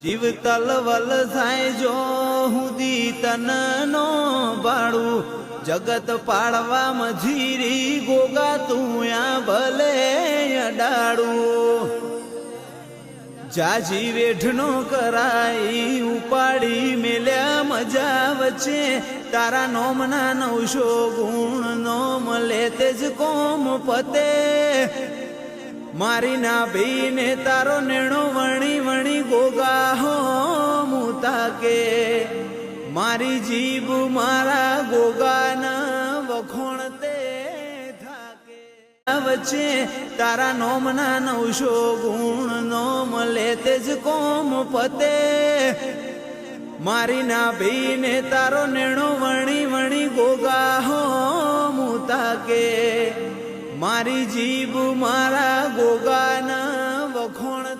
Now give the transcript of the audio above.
જીવ તલવલ થાય જો હુદી તન નો બાળું જગત પાડવા મજીરી ગોગા તું આ ભલે અડાડું જાજી વેઠનો કરાઈ ઉપાડી મેલ્યા મજા વચ્ચે તારા નોમના 900 ગુણ નોમ લે તેજ કોમ પતે મારી ના ભીને તારો નેણો વણી વણી ગોગા હો મુતા કે મારી જીભ મારા ગોગાના વખોણતે થાકે વચ્ચે તારા નોમના 900 ગુણ નોમ લે તેજ કોમ પતે મારી ના ભીને તારો નેણો વણી વણી ગોગા હો મુતા કે મારી જીભ મારા ગોગાના વખોણ